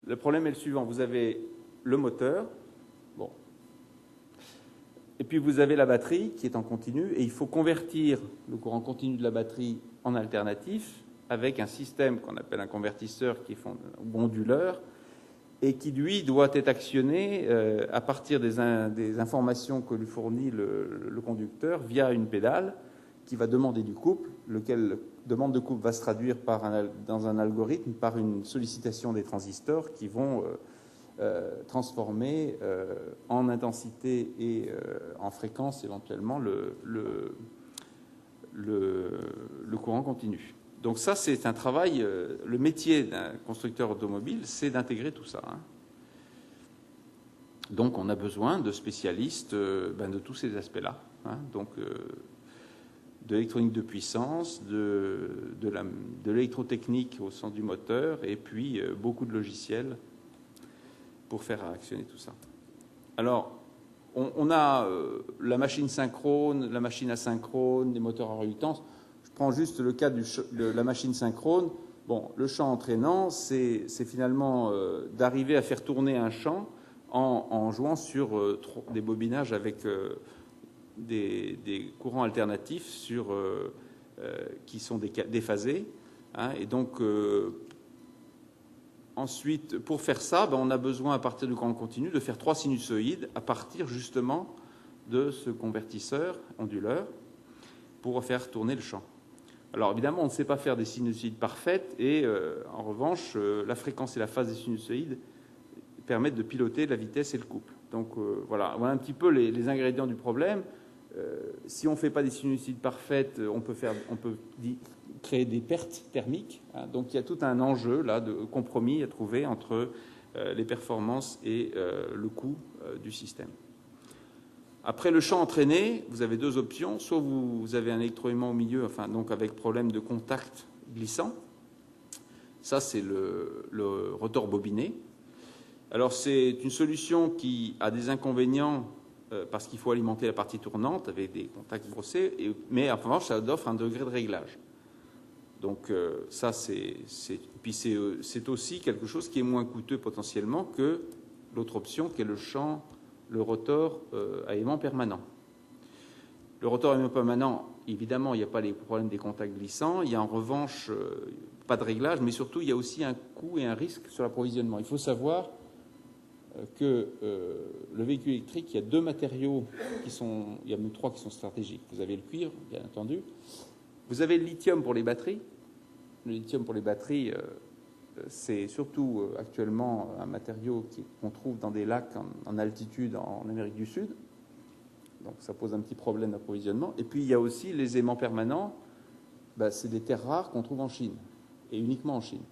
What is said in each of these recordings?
le problème est le suivant. Vous avez le moteur, bon, et puis vous avez la batterie qui est en continu, et il faut convertir le courant continu de la batterie en alternatif avec un système qu'on appelle un convertisseur qui est onduleur, et qui, lui, doit être actionné à partir des informations que lui fournit le conducteur via une pédale qui va demander du couple, lequel demande de couple va se traduire dans un algorithme par une sollicitation des transistors qui vont transformer en intensité et en fréquence éventuellement le courant continu. Donc ça, c'est un travail, le métier d'un constructeur automobile, c'est d'intégrer tout ça. Donc on a besoin de spécialistes de tous ces aspects-là. Donc de l'électronique de puissance, de l'électrotechnique au sens du moteur, et puis beaucoup de logiciels pour faire réactionner tout ça. Alors, on a la machine synchrone, la machine asynchrone, des moteurs à réluctance. Je prends juste le cas de la machine synchrone. Bon, le champ entraînant, c'est finalement d'arriver à faire tourner un champ en jouant sur des bobinages avec des courants alternatifs qui sont déphasés. Et donc, ensuite, pour faire ça, on a besoin, à partir du courant continu, de faire 3 sinusoïdes à partir justement de ce convertisseur onduleur pour faire tourner le champ. Alors évidemment, on ne sait pas faire des sinusoïdes parfaites et en revanche, la fréquence et la phase des sinusoïdes permettent de piloter la vitesse et le couple. Donc voilà un petit peu les ingrédients du problème. Si on ne fait pas des sinusoïdes parfaites, on peut créer des pertes thermiques. Donc il y a tout un enjeu là de compromis à trouver entre les performances et le coût du système. Après le champ entraîné, vous avez 2 options. Soit vous avez un électroaimant au milieu, donc avec problème de contact glissant. Ça, c'est le rotor bobiné. Alors, c'est une solution qui a des inconvénients parce qu'il faut alimenter la partie tournante avec des contacts brossés, mais en revanche, ça offre un degré de réglage. Donc, ça, puis c'est aussi quelque chose qui est moins coûteux potentiellement que l'autre option, qui est le rotor à aimant permanent. Le rotor à aimant permanent, évidemment, il n'y a pas les problèmes des contacts glissants. Il y a en revanche pas de réglage, mais surtout, il y a aussi un coût et un risque sur l'approvisionnement. Il faut savoir que le véhicule électrique, il y a 2 matériaux il y a même 3 qui sont stratégiques. Vous avez le cuivre, bien entendu. Vous avez le lithium pour les batteries. Le lithium pour les batteries, c'est surtout actuellement un matériau qu'on trouve dans des lacs en altitude en Amérique du Sud. Donc ça pose un petit problème d'approvisionnement. Et puis il y a aussi les aimants permanents. C'est des terres rares qu'on trouve en Chine, et uniquement en Chine.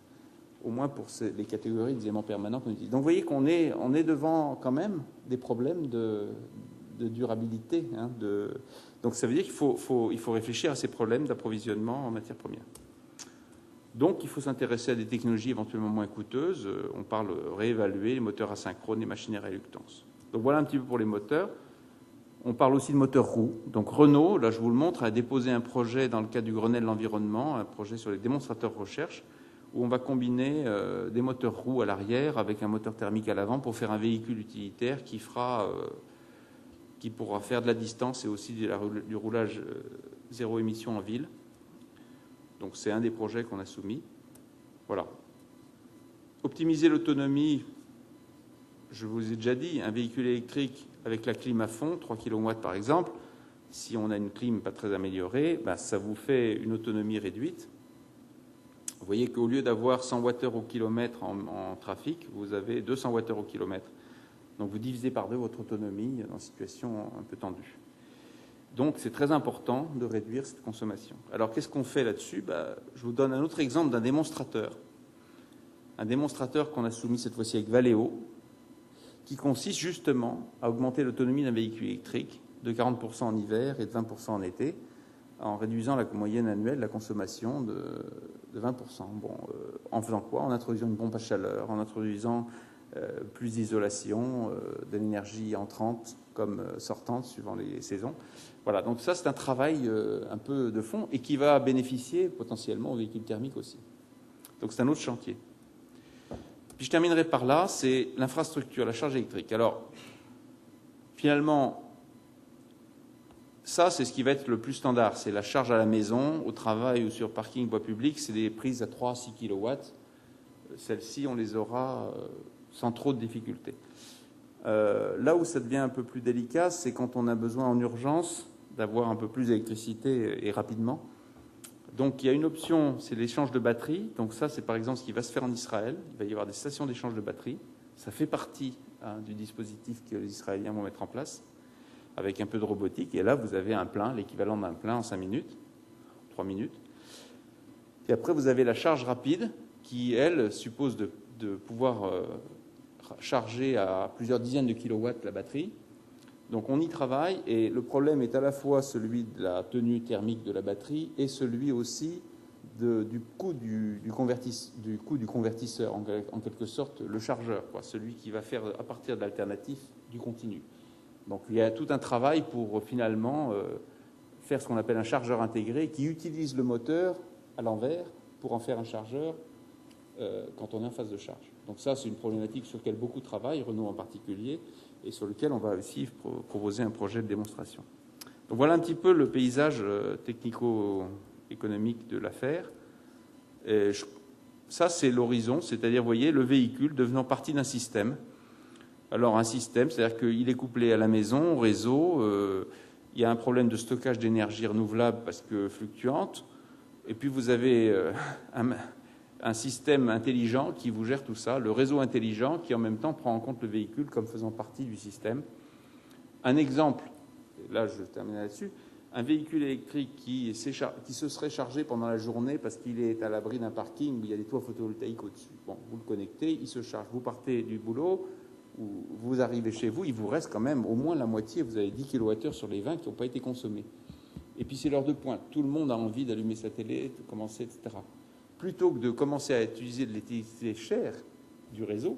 Au moins pour les catégories des aimants permanents qu'on utilise. Donc vous voyez qu'on est devant quand même des problèmes de durabilité. Donc ça veut dire qu'il faut réfléchir à ces problèmes d'approvisionnement en matières premières. Donc, il faut s'intéresser à des technologies éventuellement moins coûteuses. On parle réévaluer les moteurs asynchrones, les machines à réluctance. Donc, voilà un petit peu pour les moteurs. On parle aussi de moteurs roues. Donc, Renault, là, je vous le montre, a déposé un projet dans le cadre du Grenelle de l'environnement, un projet sur les démonstrateurs recherche, où on va combiner des moteurs roues à l'arrière avec un moteur thermique à l'avant pour faire un véhicule utilitaire qui pourra faire de la distance et aussi du roulage zéro émission en ville. Donc c'est un des projets qu'on a soumis. Voilà. Optimiser l'autonomie, je vous ai déjà dit, un véhicule électrique avec la clim à fond, 3 kW par exemple, si on a une clim pas très améliorée, ça vous fait une autonomie réduite. Vous voyez qu'au lieu d'avoir 100 Wh au kilomètre en trafic, vous avez 200 Wh au kilomètre. Donc vous divisez par 2 votre autonomie dans une situation un peu tendue. Donc, c'est très important de réduire cette consommation. Alors, qu'est-ce qu'on fait là-dessus ? Je vous donne un autre exemple d'un démonstrateur. Un démonstrateur qu'on a soumis cette fois-ci avec Valeo, qui consiste justement à augmenter l'autonomie d'un véhicule électrique de 40% en hiver et de 20% en été, en réduisant la moyenne annuelle de la consommation de 20%. En faisant quoi ? En introduisant une pompe à chaleur, en introduisant plus d'isolation, de l'énergie entrante comme sortante, suivant les saisons. Voilà, donc ça, c'est un travail un peu de fond et qui va bénéficier potentiellement aux véhicules thermiques aussi. Donc c'est un autre chantier. Puis je terminerai par là, c'est l'infrastructure, la charge électrique. Alors, finalement, ça, c'est ce qui va être le plus standard. C'est la charge à la maison, au travail ou sur parking, voie publique. C'est des prises à 3 à 6 kW. Celles-ci, on les aura sans trop de difficultés. Là où ça devient un peu plus délicat, c'est quand on a besoin en urgence d'avoir un peu plus d'électricité et rapidement. Donc il y a une option, c'est l'échange de batterie. Donc ça, c'est par exemple ce qui va se faire en Israël. Il va y avoir des stations d'échange de batterie. Ça fait partie du dispositif que les Israéliens vont mettre en place, avec un peu de robotique. Et là, vous avez un plein, l'équivalent d'un plein en 5 minutes, 3 minutes. Et après, vous avez la charge rapide, qui, elle, suppose de pouvoir charger à plusieurs dizaines de kilowatts la batterie. Donc on y travaille, et le problème est à la fois celui de la tenue thermique de la batterie et celui aussi du coût du convertisseur, en quelque sorte le chargeur, celui qui va faire à partir de l'alternatif du continu. Donc il y a tout un travail pour finalement faire ce qu'on appelle un chargeur intégré qui utilise le moteur à l'envers pour en faire un chargeur quand on est en phase de charge. Donc ça, c'est une problématique sur laquelle beaucoup travaillent, Renault en particulier, et sur lequel on va aussi proposer un projet de démonstration. Donc voilà un petit peu le paysage technico-économique de l'affaire. Ça, c'est l'horizon, c'est-à-dire, vous voyez, le véhicule devenant partie d'un système. Alors un système, c'est-à-dire qu'il est couplé à la maison, au réseau, il y a un problème de stockage d'énergie renouvelable parce que fluctuante, et puis vous avez un système intelligent qui vous gère tout ça, le réseau intelligent qui en même temps prend en compte le véhicule comme faisant partie du système. Un exemple, là je termine là-dessus, un véhicule électrique qui se serait chargé pendant la journée parce qu'il est à l'abri d'un parking où il y a des toits photovoltaïques au-dessus. Bon, vous le connectez, il se charge, vous partez du boulot, ou vous arrivez chez vous, il vous reste quand même au moins la moitié, vous avez 10 kWh sur les 20 qui n'ont pas été consommés. Et puis c'est l'heure de pointe, tout le monde a envie d'allumer sa télé, de commencer, etc. Plutôt que de commencer à utiliser de l'électricité chère du réseau,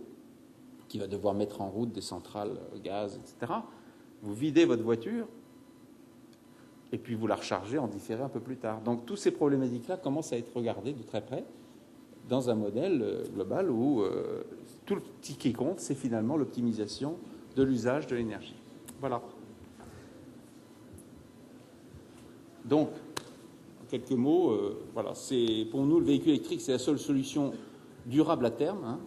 qui va devoir mettre en route des centrales gaz, etc., vous videz votre voiture et puis vous la rechargez en différé un peu plus tard. Donc, toutes ces problématiques-là commencent à être regardées de très près dans un modèle global où tout ce qui compte, c'est finalement l'optimisation de l'usage de l'énergie. Voilà. Donc, quelques mots, voilà, c'est pour nous le véhicule électrique, c'est la seule solution durable à terme,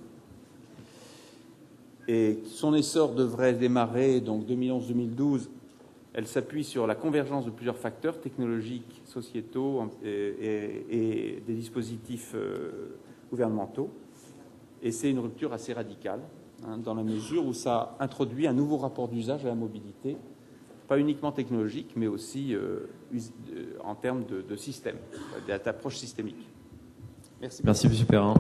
et son essor devrait démarrer donc 2011-2012. Elle s'appuie sur la convergence de plusieurs facteurs technologiques, sociétaux et des dispositifs gouvernementaux, et c'est une rupture assez radicale dans la mesure où ça introduit un nouveau rapport d'usage à la mobilité, pas uniquement technologique, mais aussi en termes de système, d'approche systémique. Merci. Merci, M. Perrin.